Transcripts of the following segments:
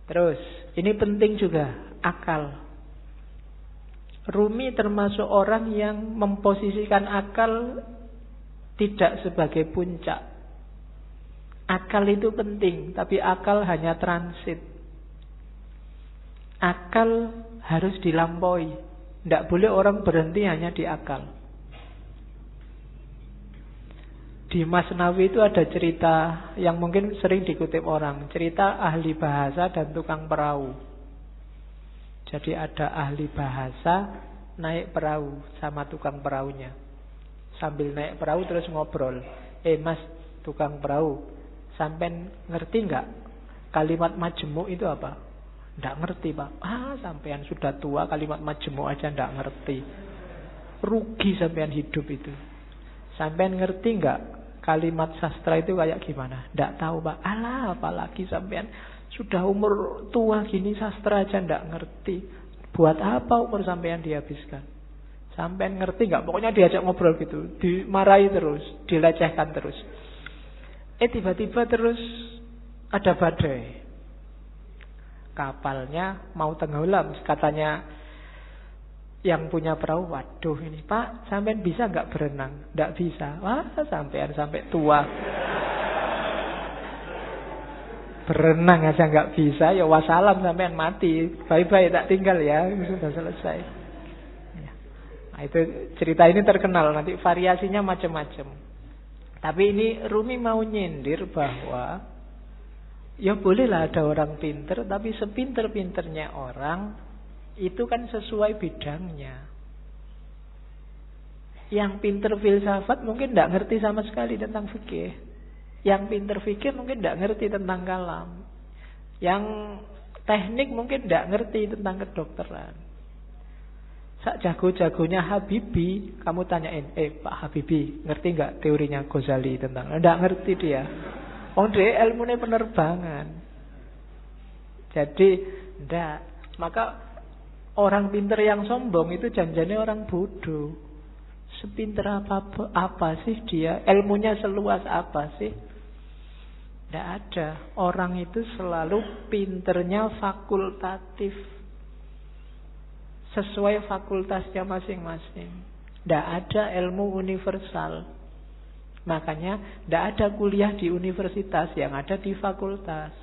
Terus, ini penting juga, akal. Rumi termasuk orang yang memposisikan akal tidak sebagai puncak. Akal itu penting, tapi akal hanya transit. Akal harus dilampaui. Tidak boleh orang berhenti hanya di akal. Di Masnawi itu ada cerita yang mungkin sering dikutip orang. Cerita ahli bahasa dan tukang perahu. Jadi ada ahli bahasa naik perahu sama tukang perahunya. Sambil naik perahu terus ngobrol. Mas, tukang perahu, sampean ngerti nggak kalimat majemuk itu apa? Nggak ngerti, Pak. Sampean sudah tua kalimat majemuk aja nggak ngerti. Rugi sampean hidup itu. Sampean ngerti nggak kalimat sastra itu kayak gimana? Nggak tahu, Pak. Alah, apalagi sampean sudah umur tua gini sastra aja nggak ngerti. Buat apa umur sampean dihabiskan? Sampean ngerti nggak? Pokoknya diajak ngobrol gitu, dimarahi terus, dilecehkan terus. Tiba-tiba terus ada badai. Kapalnya mau tenggelam, katanya yang punya perahu, waduh ini Pak, sampean bisa nggak berenang? Nggak bisa. Wah, sampean sampai tua berenang aja nggak bisa, ya wassalam, sampean mati, bye-bye, tak tinggal ya, sudah selesai. Nah, itu cerita ini terkenal, nanti variasinya macam-macam. Tapi ini Rumi mau nyindir bahwa ya bolehlah ada orang pinter, tapi sepinter-pinternya orang itu kan sesuai bidangnya. Yang pinter filsafat mungkin tidak ngerti sama sekali tentang fikih. Yang pinter fikih mungkin tidak ngerti tentang kalam. Yang teknik mungkin tidak ngerti tentang kedokteran. Sak jago-jagonya Habibie, kamu tanyain, Pak Habibie, ngerti nggak teorinya Ghazali tentang? Tidak ngerti dia. Dia ilmunya penerbangan. Jadi, tidak. Maka orang pinter yang sombong itu janjinya orang bodoh. Sepinter apa sih dia? Ilmunya seluas apa sih? Tidak ada. Orang itu selalu pinternya fakultatif. Sesuai fakultasnya masing-masing. Tidak ada ilmu universal. Makanya tidak ada kuliah di universitas, yang ada di fakultas.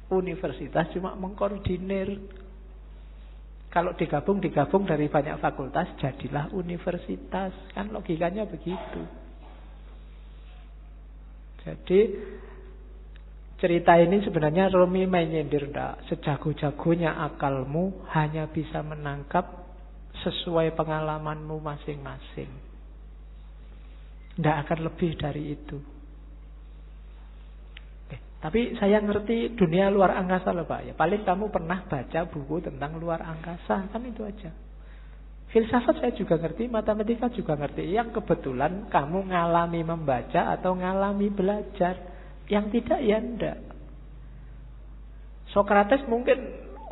Universitas cuma mengkoordinir. Kalau digabung dari banyak fakultas, jadilah universitas. Kan logikanya begitu. Jadi cerita ini sebenarnya Rumi menyindir, sejago-jagonya akalmu hanya bisa menangkap sesuai pengalamanmu masing-masing. Tidak akan lebih dari itu. Tapi saya ngerti dunia luar angkasa loh Pak. Ya, paling kamu pernah baca buku tentang luar angkasa, kan itu aja. Filsafat saya juga ngerti, matematika juga ngerti. Yang kebetulan kamu ngalami membaca atau ngalami belajar. Yang tidak ya enggak. Sokrates mungkin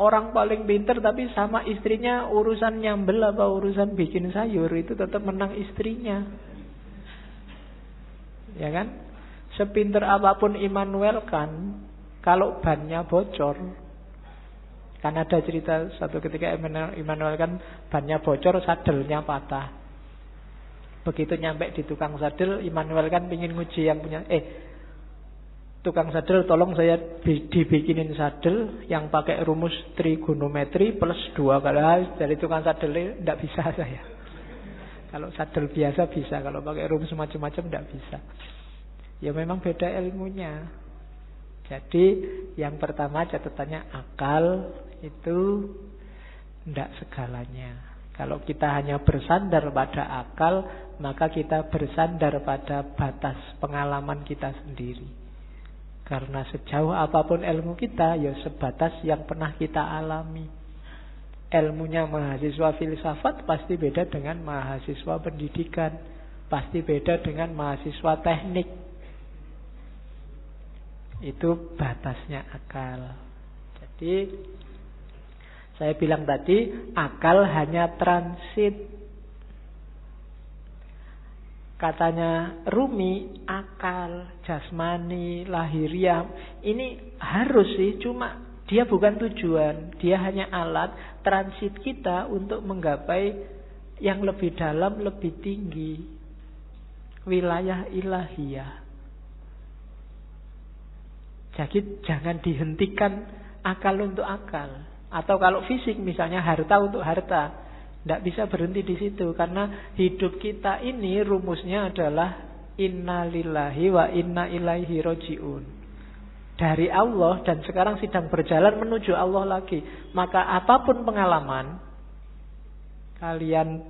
orang paling pinter, tapi sama istrinya urusan nyambel apa urusan bikin sayur itu tetap menang istrinya. Ya kan? Sepinter apapun Immanuel kan, kalau bannya bocor, kan ada cerita satu ketika Immanuel kan bannya bocor, sadelnya patah. Begitu nyampe di tukang sadel, Immanuel kan pingin nguji yang punya, tukang sadel tolong saya dibikinin sadel yang pakai rumus trigonometri plus 2 kali. Dari tukang sadel tidak bisa saya. Kalau sadel biasa bisa, kalau pakai rumus macam-macam tidak bisa. Ya memang beda ilmunya. Jadi yang pertama catatannya akal itu tidak segalanya. Kalau kita hanya bersandar pada akal, maka kita bersandar pada batas pengalaman kita sendiri. Karena sejauh apapun ilmu kita, ya sebatas yang pernah kita alami. Ilmunya mahasiswa filsafat pasti beda dengan mahasiswa pendidikan, pasti beda dengan mahasiswa teknik. Itu batasnya akal. Jadi saya bilang tadi, akal hanya transit. Katanya Rumi, akal, jasmani, lahiriah ini harus sih, cuma Dia bukan tujuan, dia hanya alat transit kita untuk menggapai yang lebih dalam, lebih tinggi. Wilayah ilahiyah. Jadi jangan dihentikan akal untuk akal. Atau kalau fisik misalnya harta untuk harta. Tidak bisa berhenti di situ. Karena hidup kita ini rumusnya adalah inna lillahi wa inna ilaihi roji'un. Dari Allah dan sekarang sedang berjalan menuju Allah lagi. Maka apapun pengalaman, kalian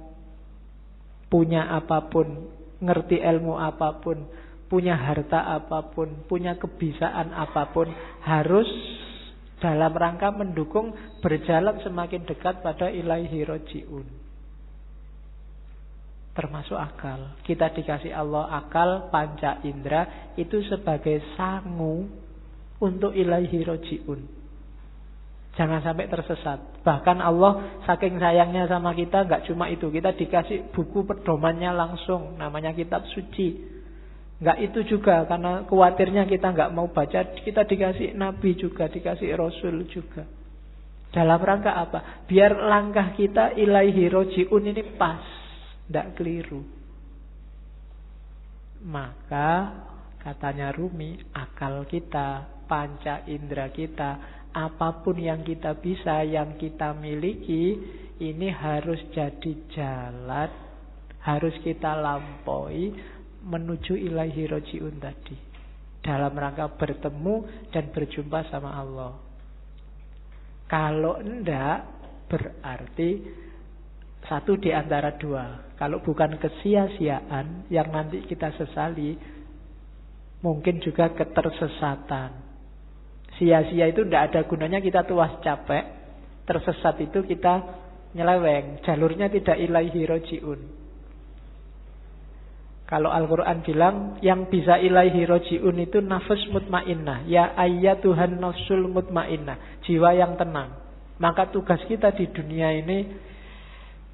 punya apapun, ngerti ilmu apapun, punya harta apapun, punya kebisaan apapun, harus dalam rangka mendukung berjalan semakin dekat pada ilaihi roji'un. Termasuk akal. Kita dikasih Allah akal, panca indera, itu sebagai sangu untuk ilaihi roji'un. Jangan sampai tersesat. Bahkan Allah saking sayangnya sama kita, gak cuma itu, kita dikasih buku pedomannya langsung, namanya kitab suci. Enggak itu juga, karena khawatirnya kita enggak mau baca, kita dikasih nabi juga, dikasih rasul juga. Dalam rangka apa? Biar langkah kita ilaihi roji'un ini pas, enggak keliru. Maka katanya Rumi, akal kita, panca indera kita, apapun yang kita bisa, yang kita miliki, ini harus jadi jalan, harus kita lampaui menuju ilaihi roji'un tadi, dalam rangka bertemu dan berjumpa sama Allah. Kalau enggak, berarti satu di antara dua. Kalau bukan kesia-siaan yang nanti kita sesali, mungkin juga ketersesatan. Sia-sia itu enggak ada gunanya, kita tuas capek. Tersesat itu kita nyeleweng, jalurnya tidak ilaihi roji'un. Kalau Al-Quran bilang yang bisa ilaihi roji'un itu nafs mutmainnah. Ya ayyatuhan nafsul mutmainnah, jiwa yang tenang. Maka tugas kita di dunia ini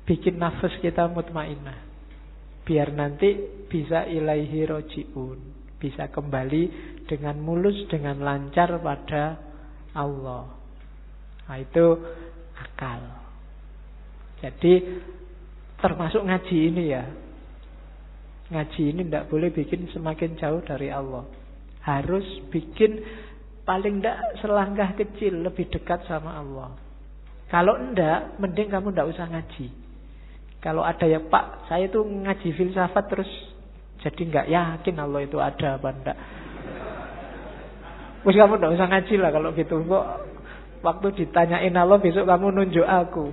bikin nafs kita mutmainnah, biar nanti bisa ilaihi roji'un, bisa kembali dengan mulus, dengan lancar pada Allah. Nah itu akal. Jadi termasuk ngaji ini ya. Ngaji ini tidak boleh bikin semakin jauh dari Allah. Harus bikin paling tidak selangkah kecil lebih dekat sama Allah. Kalau enggak, mending kamu tidak usah ngaji. Kalau ada ya Pak, saya tuh ngaji filsafat terus jadi nggak yakin Allah itu ada apa enggak. Wes kamu tidak usah ngaji lah kalau gitu. Kok waktu ditanyain Allah besok kamu nunjuk aku.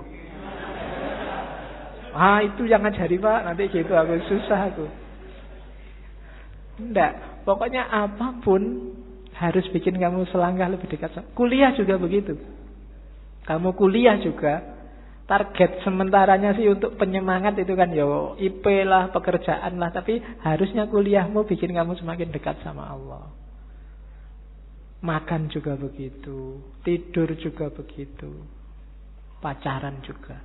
Ah itu yang ngajari Pak, nanti gitu aku susah aku. Enggak, pokoknya apapun harus bikin kamu selangkah lebih dekat. Kuliah juga begitu. Kamu kuliah juga, target sementaranya sih untuk penyemangat itu kan yo IP lah, pekerjaan lah, tapi harusnya kuliahmu bikin kamu semakin dekat sama Allah. Makan juga begitu, tidur juga begitu, pacaran juga.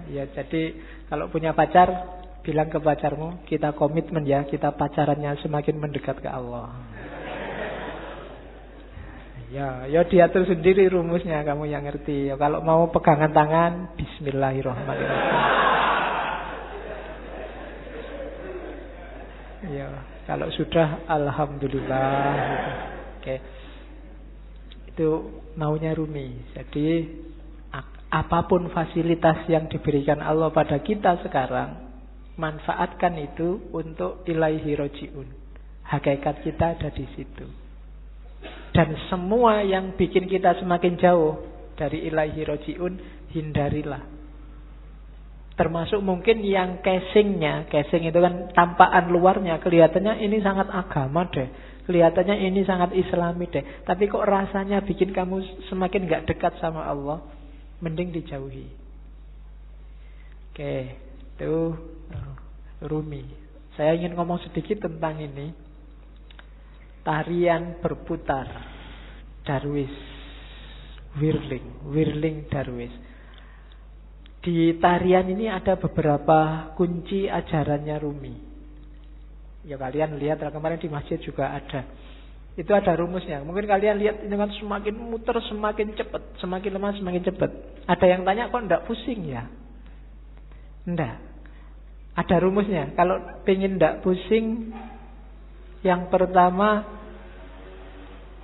Ya jadi kalau punya pacar, bilang ke pacarmu, kita komitmen ya, kita pacarannya semakin mendekat ke Allah. Ya diatur sendiri rumusnya, kamu yang ngerti. Ya, kalau mau pegangan tangan, bismillahirrahmanirrahim. Ya, kalau sudah, alhamdulillah. Oke. Itu maunya Rumi. Jadi apapun fasilitas yang diberikan Allah pada kita sekarang, manfaatkan itu untuk ilaihi roji'un. Hakikat kita ada di situ. Dan semua yang bikin kita semakin jauh dari ilaihi roji'un, hindarilah. Termasuk mungkin yang casing itu kan tampakan luarnya, kelihatannya ini sangat agama deh, kelihatannya ini sangat islami deh, tapi kok rasanya bikin kamu semakin gak dekat sama Allah, mending dijauhi. Oke, itu Rumi. Saya ingin ngomong sedikit tentang ini. Tarian berputar Darwis, Whirling Darwis. Di tarian ini ada beberapa kunci ajarannya Rumi. Ya kalian lihat kemarin di masjid juga ada. Itu ada rumusnya. Mungkin kalian lihat dengan semakin muter semakin cepat, semakin lemah semakin cepat. Ada yang tanya kok enggak pusing ya? Enggak. Ada rumusnya. Kalau pengen enggak pusing, yang pertama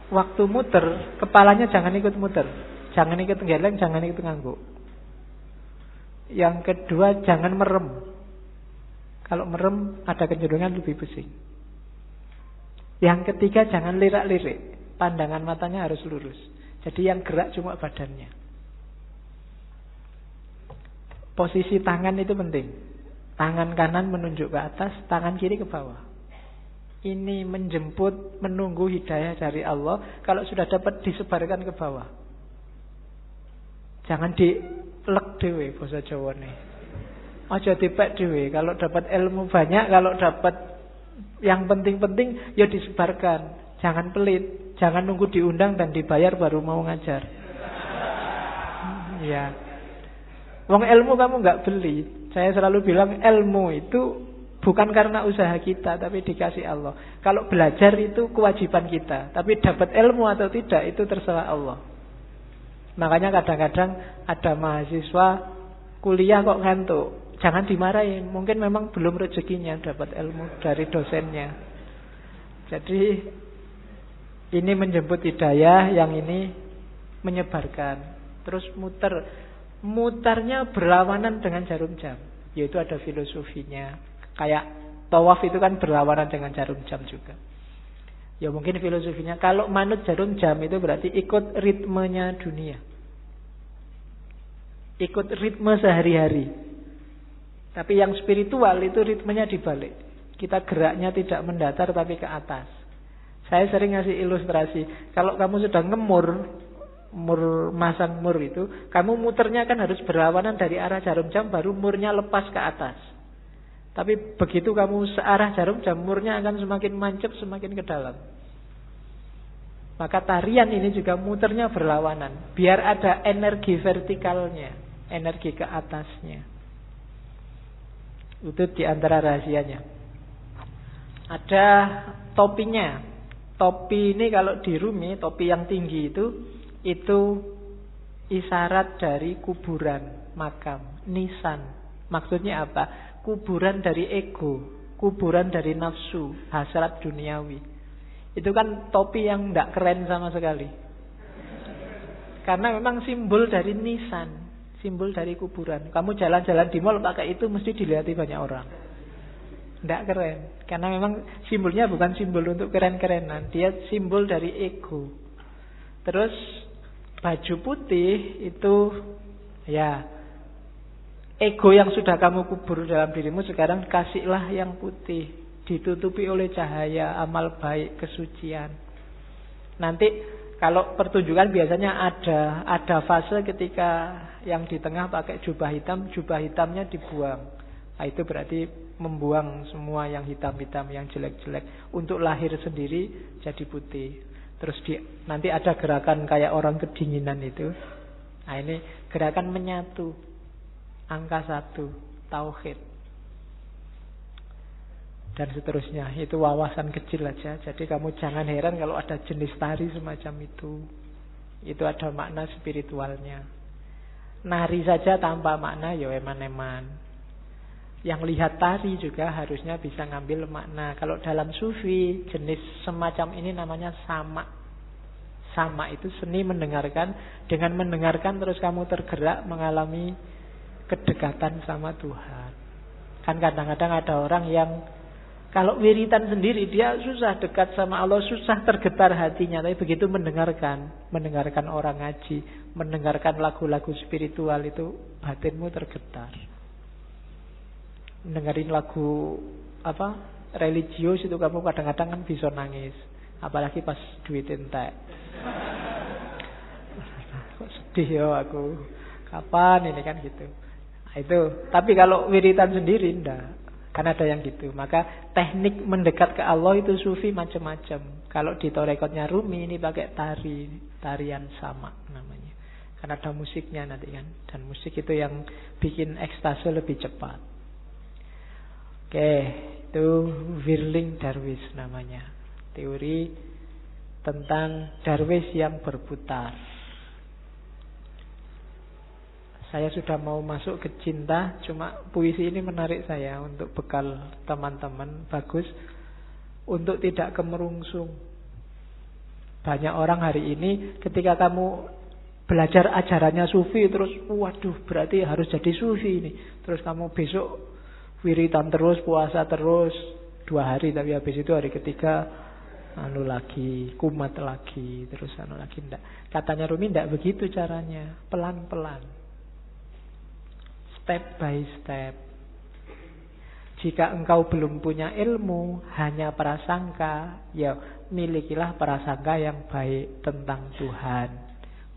waktu muter, kepalanya jangan ikut muter. Jangan ikut geleng, jangan ikut ngangguk. Yang kedua jangan merem. Kalau merem ada kecenderungan lebih pusing. Yang ketiga jangan lirak-lirik. Pandangan matanya harus lurus. Jadi yang gerak cuma badannya. Posisi tangan itu penting. Tangan kanan menunjuk ke atas, tangan kiri ke bawah. Ini menjemput, menunggu hidayah dari Allah. Kalau sudah dapat disebarkan ke bawah. Jangan dilek dhewe basa Jawane. Aja dipek dhewe. Kalau dapat ilmu banyak, kalau dapat yang penting-penting ya disebarkan. Jangan pelit, jangan nunggu diundang dan dibayar baru mau ngajar. Ya. Wong ilmu kamu nggak beli. Saya selalu bilang ilmu itu bukan karena usaha kita, tapi dikasih Allah. Kalau belajar itu kewajiban kita, tapi dapat ilmu atau tidak itu terserah Allah. Makanya kadang-kadang ada mahasiswa kuliah kok ngantuk. Jangan dimarahin, mungkin memang belum rezekinya dapat ilmu dari dosennya. Jadi ini menjemput hidayah, yang ini menyebarkan. Terus mutarnya berlawanan dengan jarum jam. Yaitu ada filosofinya. Kayak tawaf itu kan berlawanan dengan jarum jam juga. Ya mungkin filosofinya, kalau manut jarum jam itu berarti ikut ritmenya dunia. Ikut ritme sehari-hari. Tapi yang spiritual itu ritmenya dibalik. Kita geraknya tidak mendatar tapi ke atas. Saya sering ngasih ilustrasi. Kalau kamu sudah masang mur itu, kamu muternya kan harus berlawanan dari arah jarum jam, baru murnya lepas ke atas. Tapi begitu kamu searah jarum jam, murnya akan semakin mancep, semakin ke dalam. Maka tarian ini juga muternya berlawanan. Biar ada energi vertikalnya, energi ke atasnya. Itu diantara rahasianya. Ada topinya. Topi ini kalau di Rumi, topi yang tinggi itu isyarat dari kuburan, makam, nisan. Maksudnya apa? Kuburan dari ego, kuburan dari nafsu, hasrat duniawi. Itu kan topi yang tidak keren sama sekali. Karena memang simbol dari nisan, simbol dari kuburan. Kamu jalan-jalan di mall pakai itu mesti dilihat banyak orang. Tidak keren. Karena memang simbolnya bukan simbol untuk keren-kerenan. Dia simbol dari ego. Terus baju putih itu ya ego yang sudah kamu kubur dalam dirimu, sekarang kasihlah yang putih, ditutupi oleh cahaya amal baik, kesucian. Nanti kalau pertunjukan biasanya ada fase ketika yang di tengah pakai jubah hitam, jubah hitamnya dibuang. Nah, itu berarti membuang semua yang hitam-hitam, yang jelek-jelek, untuk lahir sendiri jadi putih. Terus nanti ada gerakan kayak orang kedinginan itu. Nah, ini gerakan menyatu, angka 1, tauhid, dan seterusnya. Itu wawasan kecil aja. Jadi kamu jangan heran kalau ada jenis tari semacam itu. Itu ada makna spiritualnya. Nari saja tanpa makna ya eman-eman. Yang lihat tari juga harusnya bisa ngambil makna. Kalau dalam sufi, jenis semacam ini namanya sama. Sama itu seni mendengarkan. Dengan mendengarkan terus kamu tergerak mengalami kedekatan sama Tuhan. Kan kadang-kadang ada orang yang kalau wiritan sendiri dia susah dekat sama Allah, susah tergetar hatinya. Tapi begitu mendengarkan orang ngaji, mendengarkan lagu-lagu spiritual, itu batinmu tergetar. Mendengarin lagu religius itu kamu kadang-kadang kan bisa nangis, apalagi pas duit entek. Kok sedih ya aku, kapan ini kan gitu. Nah, itu. Tapi kalau wiritan sendiri enggak, kan ada yang gitu. Maka teknik mendekat ke Allah itu sufi macam-macam. Kalau di torekotnya Rumi ini pakai tarian sama namanya. Kan ada musiknya nanti kan, dan musik itu yang bikin ekstase lebih cepat. Oke, itu Whirling Dervish namanya. Teori tentang Darwis yang berputar. Saya sudah mau masuk ke cinta, cuma puisi ini menarik saya untuk bekal teman-teman. Bagus untuk tidak kemerungsung. Banyak orang hari ini ketika kamu belajar ajarannya sufi terus, waduh berarti harus jadi sufi ini. Terus kamu besok wiritan terus, puasa terus 2 hari, tapi habis itu hari ketiga kumat lagi, terus lagi. Enggak. Katanya Rumi enggak begitu caranya, pelan-pelan, step by step. Jika engkau belum punya ilmu, hanya prasangka, ya milikilah prasangka yang baik tentang Tuhan.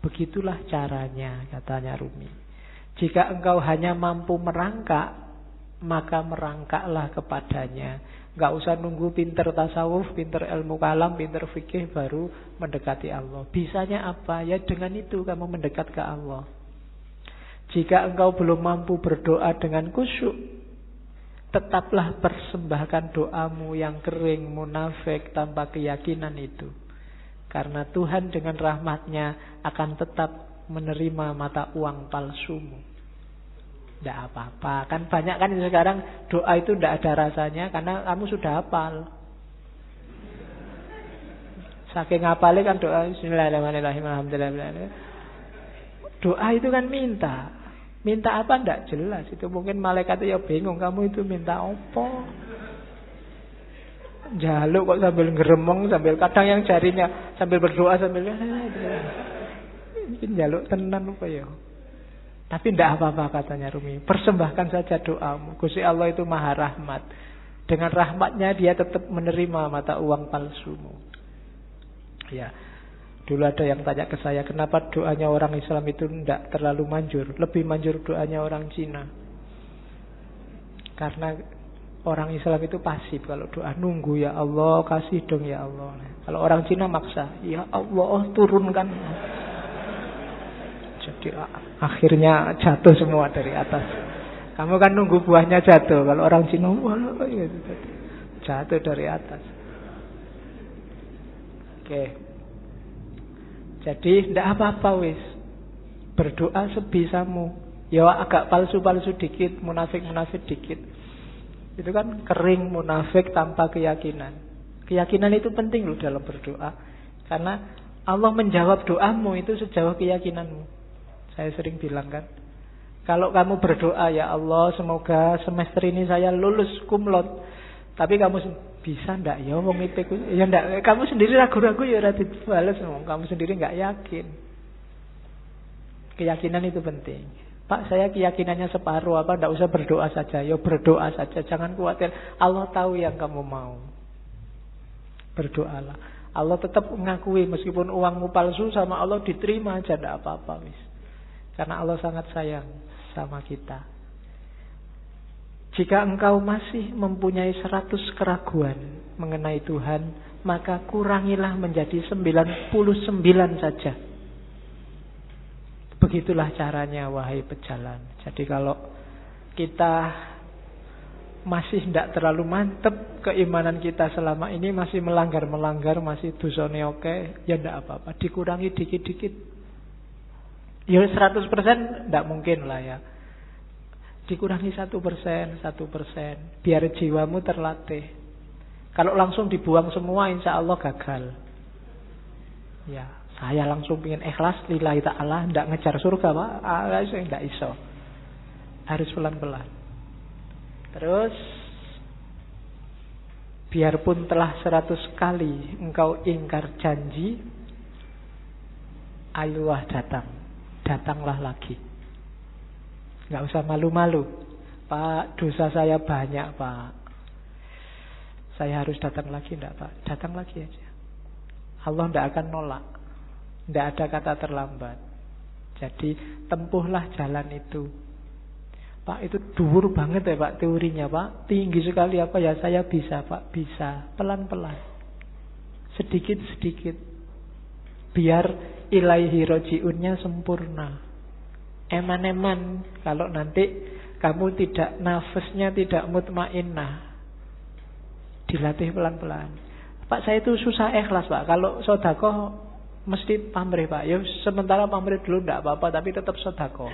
Begitulah caranya, katanya Rumi. Jika engkau hanya mampu merangkak, maka merangkaklah kepadanya. Enggak usah nunggu pinter tasawuf, pinter ilmu kalam, pinter fikih baru mendekati Allah. Bisanya apa? Ya dengan itu kamu mendekat ke Allah. Jika engkau belum mampu berdoa dengan khusyuk, tetaplah persembahkan doamu yang kering, munafik, tanpa keyakinan itu. Karena Tuhan dengan rahmatnya akan tetap menerima mata uang palsumu. Tidak apa-apa. Kan banyak kan sekarang doa itu tidak ada rasanya karena kamu sudah hafal. Saking hafalnya kan doa Bismillahirrahmanirrahim, alhamdulillah. Doa itu kan minta. Minta apa tidak jelas. Itu mungkin malaikat ya bingung, kamu itu minta apa? Jaluk kok sambil ngeremong, sambil kadang yang jarinya sambil berdoa sambil mungkin jaluk tenan apa ya. Tapi tidak apa-apa katanya Rumi. Persembahkan saja doamu. Gusti Allah itu maha rahmat. Dengan rahmatnya dia tetap menerima mata uang palsumu. Ya. Dulu ada yang tanya ke saya, kenapa doanya orang Islam itu tidak terlalu manjur, lebih manjur doanya orang Cina. Karena orang Islam itu pasif, kalau doa nunggu, ya Allah kasih dong ya Allah. Kalau orang Cina maksa, ya Allah turunkan. Jadi akhirnya jatuh semua dari atas. Kamu kan nunggu buahnya jatuh. Kalau orang Cina jatuh dari atas. Oke. Jadi tidak apa-apa wis. Berdoa sebisamu. Ya agak palsu-palsu dikit, munafik-munafik dikit. Itu kan kering, munafik tanpa keyakinan. Keyakinan itu penting loh dalam berdoa. Karena Allah menjawab doamu itu sejauh keyakinanmu. Saya sering bilang kan, kalau kamu berdoa, ya Allah semoga semester ini saya lulus kumlot. Tapi kamu bisa ndak ya wong IPK ya ndak, kamu sendiri ragu-ragu ya ora dibales, kamu sendiri nggak yakin. Keyakinan itu penting. Pak, saya keyakinannya separuh, apa ndak usah berdoa saja. Ya berdoa saja, jangan khawatir. Allah tahu yang kamu mau. Berdoalah. Allah tetap mengakui meskipun uangmu palsu, sama Allah diterima aja, ndak apa-apa wis. Karena Allah sangat sayang sama kita. Jika engkau masih mempunyai 100 keraguan mengenai Tuhan, maka kurangilah menjadi 99 saja. Begitulah caranya, wahai pejalan. Jadi kalau kita masih tidak terlalu mantep keimanan kita selama ini, masih melanggar-melanggar, masih dosane oke, ya tidak apa-apa, dikurangi dikit-dikit. Ya 100% tidak mungkin lah ya. Dikurangi 1%, biar jiwamu terlatih. Kalau langsung dibuang semua, insya Allah gagal. Ya, saya langsung ingin ikhlas lillahi ta'ala, tidak ngejar surga Pak, tidak iso. Harus pelan-pelan. Terus, biarpun telah 100 kali engkau ingkar janji, ayolah datanglah lagi. Nggak usah malu-malu. Pak, dosa saya banyak Pak, saya harus datang lagi. Enggak Pak, datang lagi aja. Allah tidak akan nolak. Tidak ada kata terlambat. Jadi tempuhlah jalan itu. Pak, itu dhuwur banget ya Pak teorinya Pak, tinggi sekali apa ya. Saya bisa Pak, bisa. Pelan-pelan, sedikit-sedikit, biar ilaihi roji'unnya sempurna. Eman-eman. Kalau nanti kamu nafasnya tidak mutmainnah, dilatih pelan-pelan. Pak saya itu susah ikhlas Pak. Kalau sedekah mesti pamrih Pak. Ya sementara pamrih dulu enggak apa-apa, tapi tetap sedekah.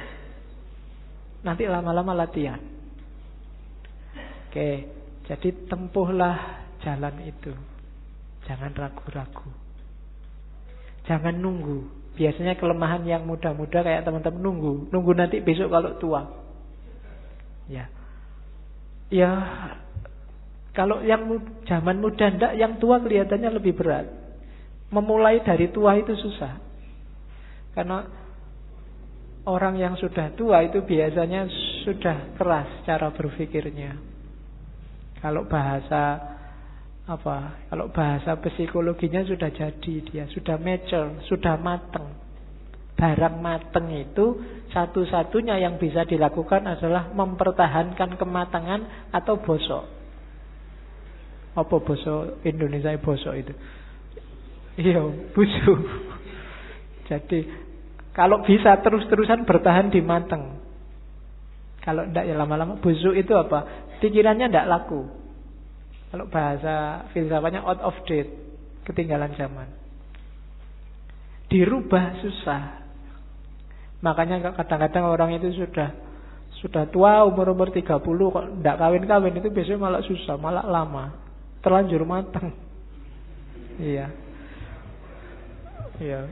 Nanti lama-lama latihan. Oke, jadi tempuhlah jalan itu. Jangan ragu-ragu. Jangan nunggu. Biasanya kelemahan yang muda-muda kayak teman-teman nunggu nanti besok kalau tua. Ya. Ya, kalau yang zaman muda ndak, yang tua kelihatannya lebih berat. Memulai dari tua itu susah. Karena orang yang sudah tua itu biasanya sudah keras cara berpikirnya. Kalau bahasa psikologinya sudah jadi, dia sudah mature, sudah mateng. Barang mateng itu satu-satunya yang bisa dilakukan adalah mempertahankan kematangan atau bosok. Apa bosok Indonesia bosok itu? Iya, busuk. Jadi kalau bisa terus-terusan bertahan di mateng. Kalau enggak ya lama-lama busuk itu apa? Pikirannya enggak laku. Kalau bahasa filsafatnya out of date, ketinggalan zaman. Dirubah susah. Makanya kadang-kadang orang itu sudah tua, umur 30 kok enggak kawin-kawin, itu biasanya malah susah, malah lama. Terlanjur mateng. Iya. Iya.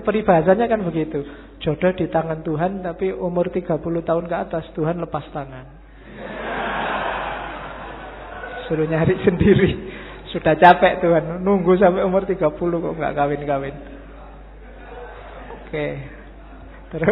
Peribahasanya kan begitu. Jodoh di tangan Tuhan, tapi umur 30 tahun ke atas Tuhan lepas tangan. Suruh nyari sendiri. Sudah capek Tuhan, nunggu sampai umur 30 kok nggak kawin-kawin. Oke. Terus